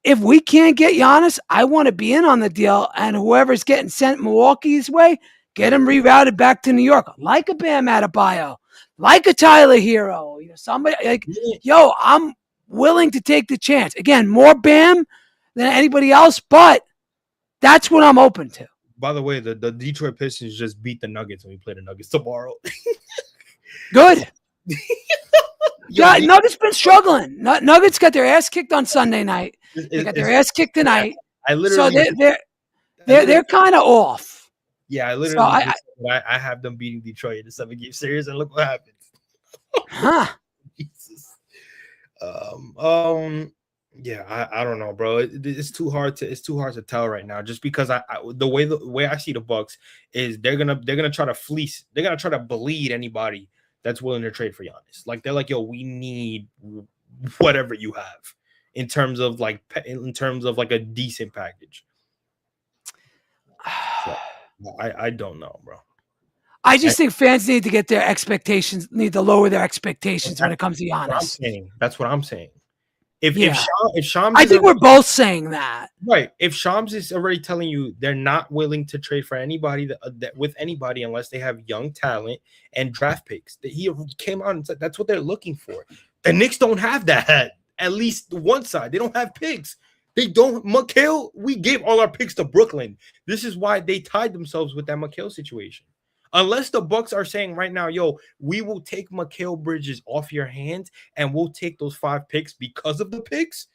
if we can't get Giannis, I want to be in on the deal. And whoever's getting sent Milwaukee's way, get him rerouted back to New York, like a Bam Adebayo, like a Tyler Hero. Somebody like, I'm willing to take the chance. Again, more Bam than anybody else, but that's what I'm open to. By the way, the Detroit Pistons just beat the Nuggets when we play the Nuggets tomorrow. Good. Nuggets been struggling. Nuggets got their ass kicked on Sunday night. They got their ass kicked tonight. I literally, so they're kind of off. Yeah, I literally I have them beating Detroit in the 7-game series, and look what happens. Huh? Jesus. Yeah, I don't know, bro. It's too hard to tell right now. Just because the way I see the Bucks is they're gonna try to fleece. They're gonna try to bleed anybody that's willing to trade for Giannis. Like they're like, yo, we need whatever you have in terms of like a decent package. So, I don't know, bro. I just think fans need to lower their expectations when it comes to Giannis. That's what I'm saying. If Shams, I think we're both saying that, right? If Shams is already telling you they're not willing to trade for anybody with anybody unless they have young talent and draft picks, that he came out and said that's what they're looking for. The Knicks don't have that. At least one side, they don't have picks. They don't. Mikal, we gave all our picks to Brooklyn. This is why they tied themselves with that Mikal situation. Unless the Bucks are saying right now, yo, we will take Mikal Bridges off your hands and we'll take those 5 picks because of the picks,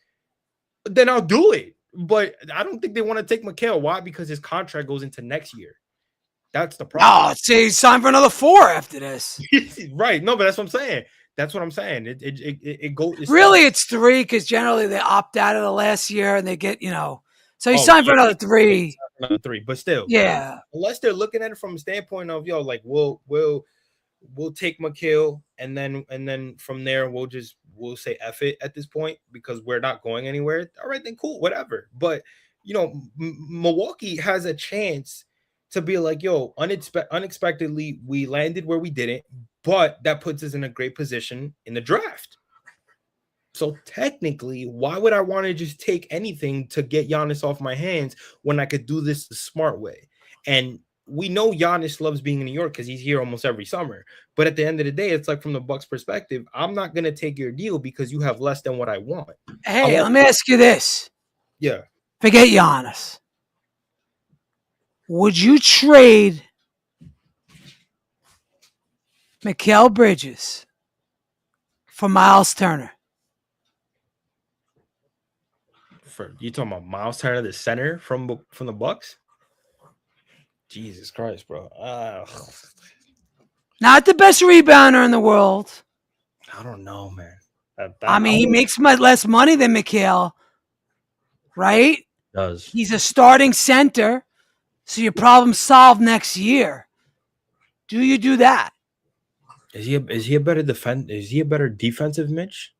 then I'll do it. But I don't think they want to take Mikal. Why? Because his contract goes into next year. That's the problem. Oh, say he's signed for another 4 after this. Right. No, but that's what I'm saying. That's what I'm saying. It goes. Really, it's 3 because generally they opt out of the last year and they get, So he signed for another 3. Another 3, but still, yeah. Unless they're looking at it from a standpoint of like we'll take Mikal and then from there we'll say F it at this point because we're not going anywhere. All right, then cool, whatever. But Milwaukee has a chance to be like, yo, unexpectedly we landed where we didn't, but that puts us in a great position in the draft. So technically, why would I want to just take anything to get Giannis off my hands when I could do this the smart way? And we know Giannis loves being in New York because he's here almost every summer. But at the end of the day, it's like from the Bucks' perspective, I'm not going to take your deal because you have less than what I want. Hey, let me ask you this. Yeah. Forget Giannis. Would you trade Mikal Bridges for Miles Turner? You talking about Miles Turner, the center from the Bucks? Jesus Christ, bro! Not the best rebounder in the world. I don't know, man. He makes less money than Mikal, right? Does he's a starting center, so your problem solved next year. Do you do that? Is he a better Is he a better defensive Mitch?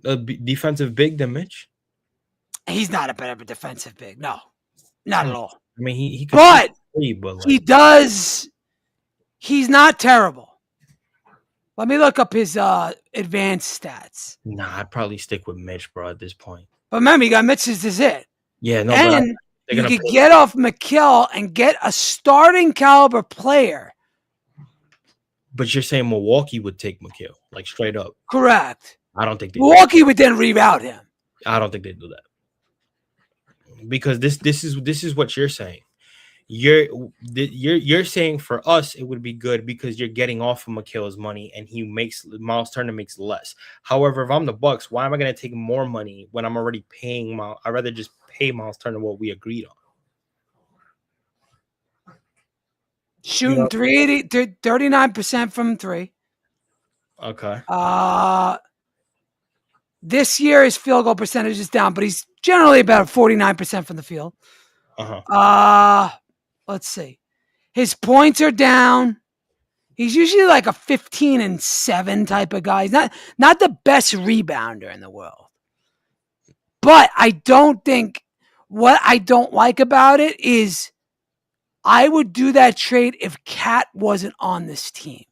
Defensive big than Mitch? He's not a better defensive big. No, not at all. I mean, he but he does. He's not terrible. Let me look up his advanced stats. Nah, I'd probably stick with Mitch, bro, at this point. But remember, you got Mitch is it. Yeah, no. And you could get off Mikal and get a starting caliber player. But you're saying Milwaukee would take Mikal, like straight up. Correct. I don't think Milwaukee would then reroute him. I don't think they'd do that. Because this is what you're saying. You're saying for us it would be good because you're getting off of Mikal's money and Miles Turner makes less. However, if I'm the Bucks, why am I going to take more money when I'm already paying Miles? I'd rather just pay Miles Turner what we agreed on. Shooting 39% from 3. Okay. This year his field goal percentage is down, but he's generally about 49% from the field. Let's see. His points are down. He's usually like a 15-7 type of guy. He's not the best rebounder in the world. But I don't think what I don't like about it is I would do that trade if Cat wasn't on this team.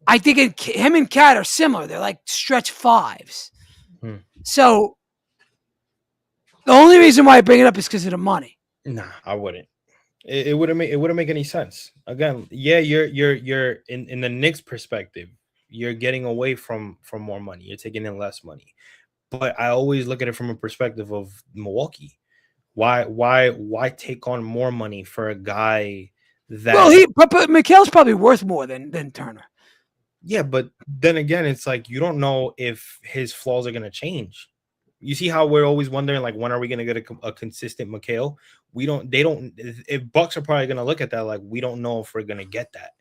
I think him and Cat are similar. They're like stretch fives. Hmm. So the only reason why I bring it up is because of the money. Nah, I wouldn't. It wouldn't make any sense. Again, yeah, you're in the Knicks perspective, you're getting away from more money. You're taking in less money. But I always look at it from a perspective of Milwaukee. Why take on more money for a guy Well, that but Mikhail's probably worth more than Turner. yeah, but then again, it's like you don't know if his flaws are gonna change. You see how we're always wondering, like, when are we gonna get a consistent McHale? We don't. They don't. If Bucks are probably gonna look at that, like, we don't know if we're gonna get that.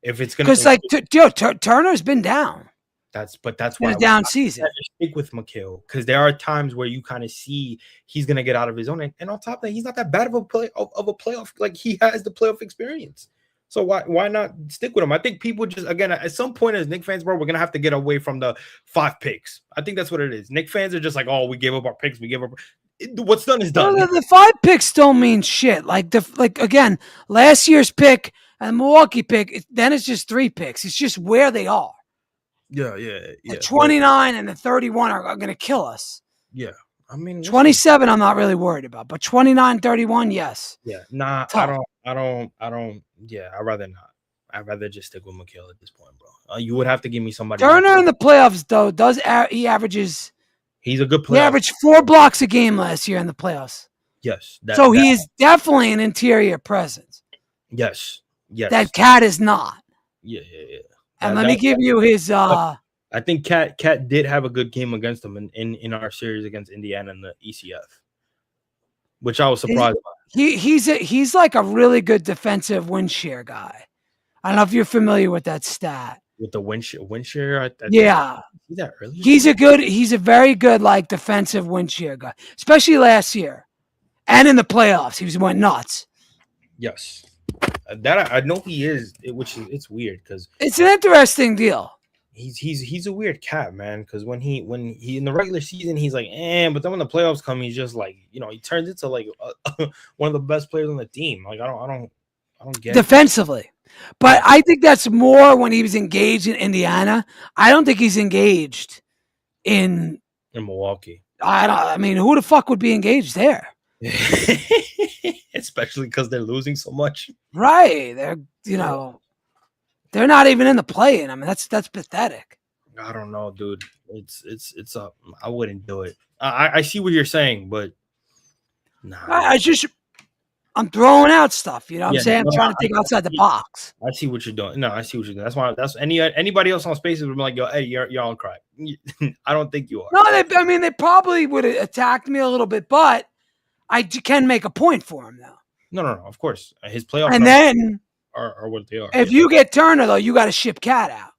If it's gonna, Because Turner's been down. that's In why a down I season. stick with McHale, because there are times where you kind of see he's gonna get out of his own, and on top of that, he's not that bad of a playoff. Like, he has the playoff experience. So why not stick with him? I think people just, again, at some point as Knicks fans, bro, we're gonna have to get away from the 5 picks. I think that's what it is. Knicks fans are just like, oh, we gave up our picks. We gave up. What's done is done. No, the 5 picks don't mean shit. Like again, last year's pick and Milwaukee pick, then it's just 3 picks. It's just where they are. Yeah. The 29 and the 31 are going to kill us. Yeah. I mean, 27, I'm not really worried about, but 29, 31, yes. Yeah. Nah, Tough. I don't. Yeah, I'd rather not. I'd rather just stick with McHale at this point, bro. You would have to give me somebody. Turner in the playoffs, though, he averages. He's a good He player. averaged 4 blocks a game last year in the playoffs. Yes. So he is definitely an interior presence. Yes. That Cat is not. Yeah. And let me give you his. I think Cat did have a good game against him in our series against Indiana in the ECF, which I was surprised by. He's like a really good defensive win share guy. I don't know if you're familiar with that stat. With the win share, yeah, see that earlier? He's a very good like defensive win share guy, especially last year and in the playoffs. He went nuts. Yes, that I know he is, which is, it's weird because it's an interesting deal. He's a weird cat, man. Because when he in the regular season he's like, but then when the playoffs come, he's just like, he turns into like one of the best players on the team. Like I don't get defensively, but I think that's more when he was engaged in Indiana. I don't think he's engaged in Milwaukee. I mean, who the fuck would be engaged there? Especially because they're losing so much. Right? They're they're not even in the play-in. I mean, that's pathetic. I don't know, dude. It's up. I wouldn't do it. I see what you're saying, but nah. I'm throwing out stuff. You know what I'm saying? I'm trying to think outside the box. I see what you're doing. No, I see what you're doing. That's anybody else on Spaces would be like, yo, hey, you're on crack. I don't think you are. No, they probably would have attacked me a little bit, but I can make a point for him though. No, of course. His playoff and then are what they are. If you get Turner though, you got to ship Cat out.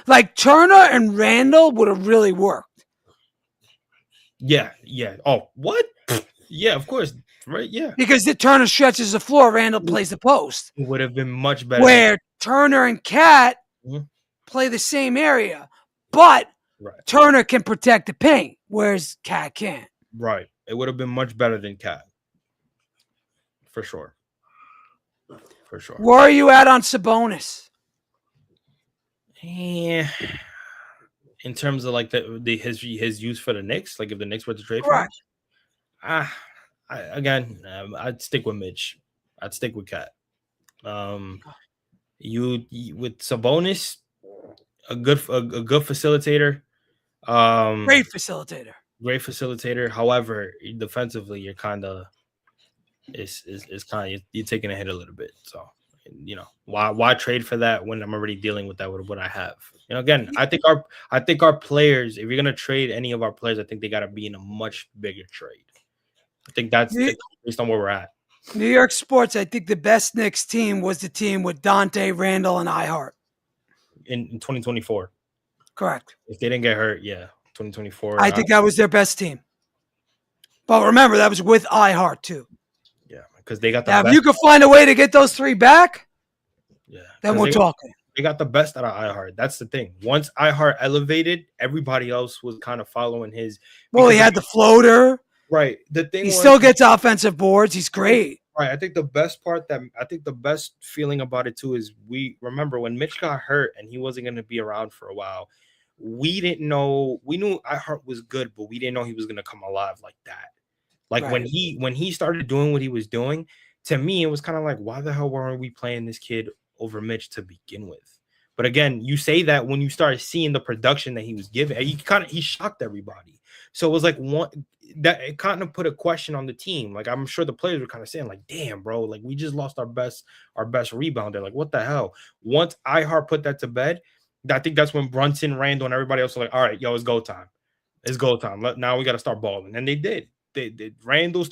Like Turner and Randall would have really worked. Yeah. Oh, what? Yeah, of course. Right, yeah. Because the Turner stretches the floor, Randall plays the post. It would have been much better. Where Turner and Cat play the same area, but Turner can protect the paint, whereas Cat can't. Right. It would have been much better than Cat. For sure. Where are you at on Sabonis? Yeah. In terms of like his use for the Knicks, like if the Knicks were to trade for him, I'd stick with Mitch. I'd stick with Cat. You with Sabonis, a good facilitator. Great facilitator. However, defensively, you're kind of you're taking a hit a little bit. So why trade for that when I'm already dealing with that with what I have? Again, I think our players, if you're gonna trade any of our players, I think they gotta be in a much bigger trade. I think that's based on where we're at. New York sports, I think the best Knicks team was the team with Dante, Randall, and Ihart. In 2024. Correct. If they didn't get hurt, 2024. I think that was their best team. But remember, that was with Ihart too. Yeah, because they got the best. If you could find a way to get those 3 back, then we're talking. They got the best out of Ihart. That's the thing. Once Ihart elevated, everybody else was kind of following his. Well, he had the floater. Right. The thing he still gets offensive boards. He's great. Right. I think the best feeling about it too is we remember when Mitch got hurt and he wasn't going to be around for a while. We didn't know. We knew iHeart was good, but we didn't know he was going to come alive like that. Like Right. when he started doing what he was doing, to me it was kind of like, why the hell weren't we playing this kid over Mitch to begin with? But again, you say that when you started seeing the production that he was giving, he shocked everybody. So it was like one that it kind of put a question on the team. Like I'm sure the players were kind of saying, like, damn, bro, like we just lost our best rebounder. Like, what the hell? Once iHeart put that to bed, I think that's when Brunson, Randall, and everybody else were like, all right, yo, it's go time. It's go time. Now we got to start balling. And they did. They did. Randall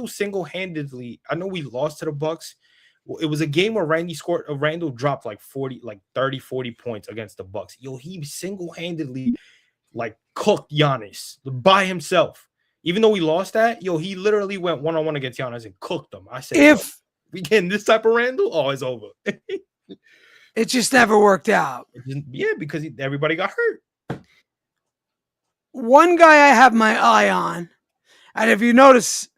single-handedly. I know we lost to the Bucks. It was a game where Randall dropped like 30, 40 points against the Bucks. Yo, he single-handedly like cooked Giannis by himself. Even though we lost that, yo, he literally went one-on-one against Giannis and cooked him. I said, if we get this type of Randall, oh, it's over. It just never worked out. Yeah, because everybody got hurt. One guy I have my eye on, and if you notice,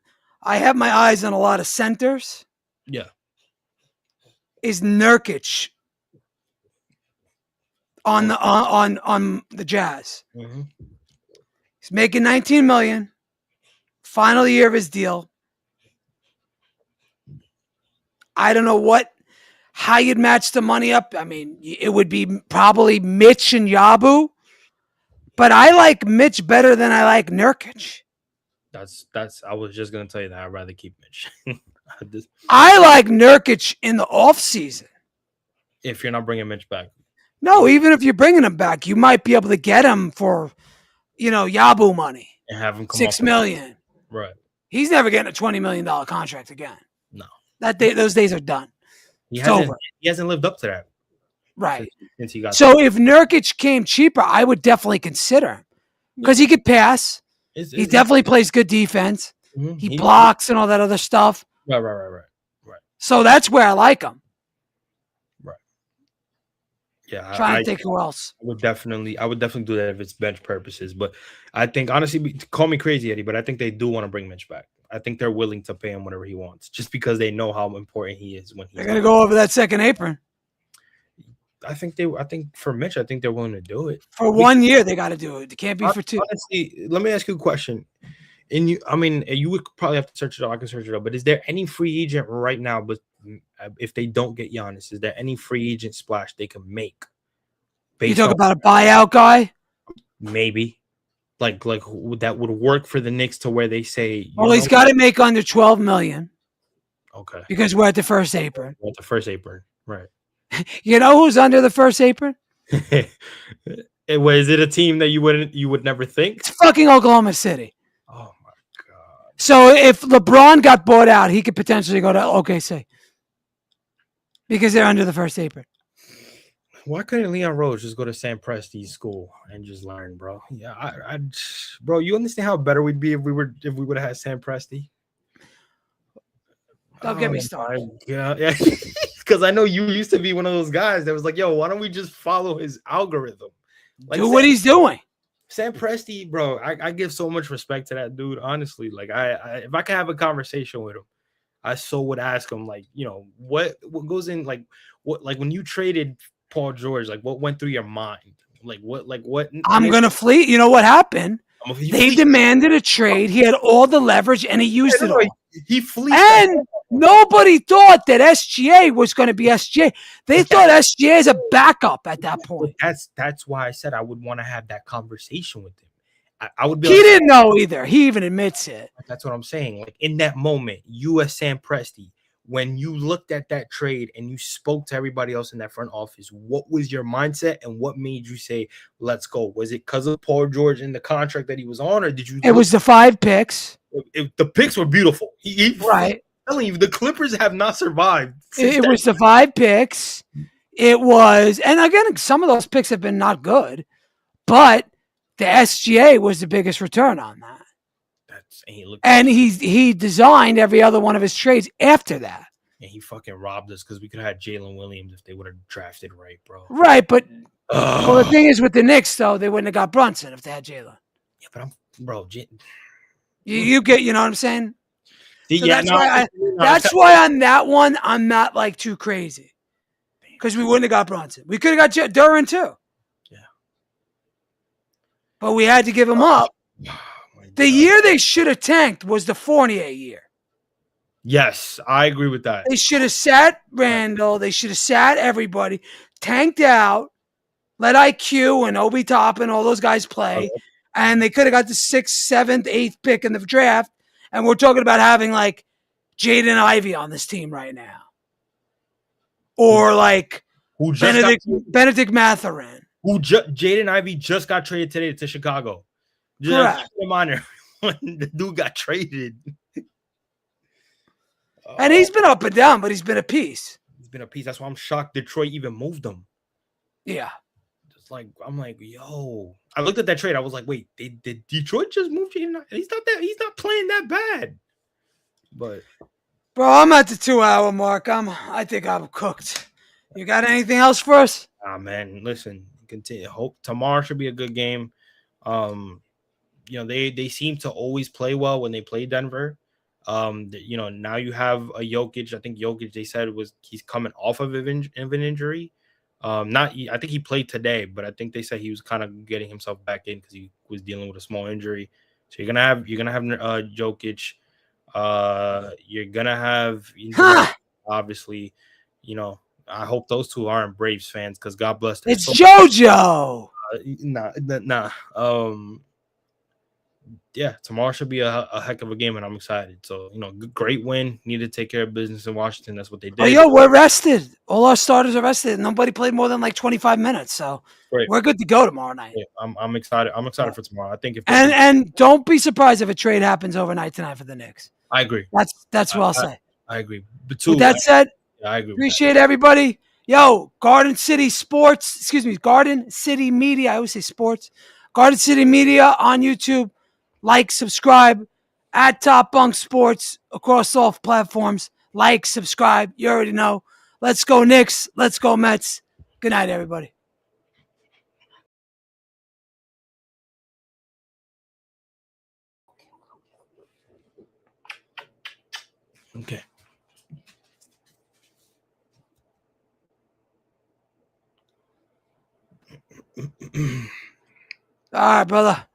I have my eyes on a lot of centers. Yeah. Is Nurkic on the Jazz. Mm-hmm. He's making $19 million. Final year of his deal. I don't know how you'd match the money up. I mean, it would be probably Mitch and Yabu. But I like Mitch better than I like Nurkic. I was just gonna tell you that I'd rather keep Mitch. I like Nurkic in the offseason. If you're not bringing Mitch back. No, even if you're bringing him back, you might be able to get him for, Yabu money. And have him come $6 million. Right. He's never getting a $20 million contract again. No. Those days are done. He hasn't lived up to that. Right. Since he got so if Nurkic came cheaper, I would definitely consider him. Because he could pass. He definitely plays good defense. Mm-hmm. He blocks and all that other stuff. Right. So that's where I like him. Right. Yeah. Trying to think who else. I would definitely do that if it's bench purposes. But I think, honestly, call me crazy, Eddie, but I think they do want to bring Mitch back. I think they're willing to pay him whatever he wants, just because they know how important he is when he's they're gonna go over that second apron. I think for Mitch, I think they're willing to do it. For 1 year, they got to do it. It can't be for 2. Honestly, let me ask you a question. You would probably have to search it up. I can search it up. But is there any free agent right now? But if they don't get Giannis, is there any free agent splash they can make? You talk about a buyout guy? Maybe, like that would work for the Knicks to where they say, he's got to make under $12 million. Okay. Because we're at the first apron. We're at the first apron, right? You know who's under the first apron? Is it a team that you would never think? It's fucking Oklahoma City. Oh my god! So if LeBron got bought out, he could potentially go to OKC because they're under the first apron. Why couldn't Leon Rose just go to Sam Presti's school and just learn, bro? Yeah, bro, you understand how better we'd be if we would have had Sam Presti? Don't get me started. Yeah. Because I know you used to be one of those guys that was like, yo, why don't we just follow his algorithm? Like, do what he's doing. Sam Presti, bro, I give so much respect to that dude, honestly. Like, I if I could have a conversation with him, I so would ask him, like, what goes in, like, what, like, when you traded Paul George, like, what went through your mind? What? I'm going to flee. You know what happened? They demanded a trade. He had all the leverage, and he used it all. He fleeced. And nobody thought that SGA was going to be SGA. They thought SGA is a backup at that point. That's why I said I would want to have that conversation with him. I would be. He didn't know either. He even admits it. That's what I'm saying. Like, in that moment, you as Sam Presti, when you looked at that trade and you spoke to everybody else in that front office, what was your mindset and what made you say, let's go? Was it because of Paul George and the contract that he was on, or did you? It was the 5 picks. The picks were beautiful. Right. I'm telling you, the Clippers have not survived. It was the 5 picks. It was, and again, some of those picks have been not good, but the SGA was the biggest return on that. And he designed every other one of his trades after that. And he fucking robbed us because we could have had Jalen Williams if they would have drafted right, bro. Right, but the thing is with the Knicks, though, they wouldn't have got Brunson if they had Jalen. Yeah, but bro, you get, you know what I'm saying? See, So yeah, that's no, why no, on that one I'm not like too crazy because we wouldn't have got Brunson. We could have got Duran too, yeah. but we had to give him up. Oh my The God. year they should have tanked was the Fournier year. Yes, I agree with that. They should have sat Randall. They should have sat everybody, tanked out, let IQ and Obi Toppin, all those guys play, and they could have got the 6th, 7th, 8th pick in the draft. And we're talking about having like Jaden Ivey on this team right now, or like Who just Benedict Mathurin. Jaden Ivey just got traded today to Chicago. Just Correct. keep in mind when the dude got traded. And he's been up and down, but he's been a piece. He's been a piece. That's why I'm shocked Detroit even moved him. Yeah. It's like I'm like, yo. I looked at that trade. I was like, wait, did Detroit just move Jaden? He's not playing that bad. But bro, I'm at the 2-hour mark. I think I'm cooked. You got anything else for us? man, listen, continue. Hope tomorrow should be a good game. They seem to always play well when they play Denver. Now you have a Jokic. I think Jokic, they said he's coming off of an injury. I think he played today, but I think they said he was kind of getting himself back in because he was dealing with a small injury. So you're gonna have Jokic. You're gonna have obviously, I hope those two aren't Braves fans because God bless them. It's JoJo. Nah. Yeah, tomorrow should be a heck of a game, and I'm excited. So, great win. Need to take care of business in Washington. That's what they did. Oh, yo, we're rested. All our starters are rested. Nobody played more than like 25 minutes, so we're good to go tomorrow night. Yeah, I'm excited. I'm excited for tomorrow. I think and don't be surprised if a trade happens overnight tonight for the Knicks. I agree. That's what I'll say. I agree. But with that said, I agree. Appreciate everybody. Yo, Garden City Media. I always say sports. Garden City Media on YouTube. Like, subscribe at Top Bunk Sports across all platforms. Like, subscribe. You already know. Let's go Knicks. Let's go Mets. Good night, everybody. Okay. All right, brother.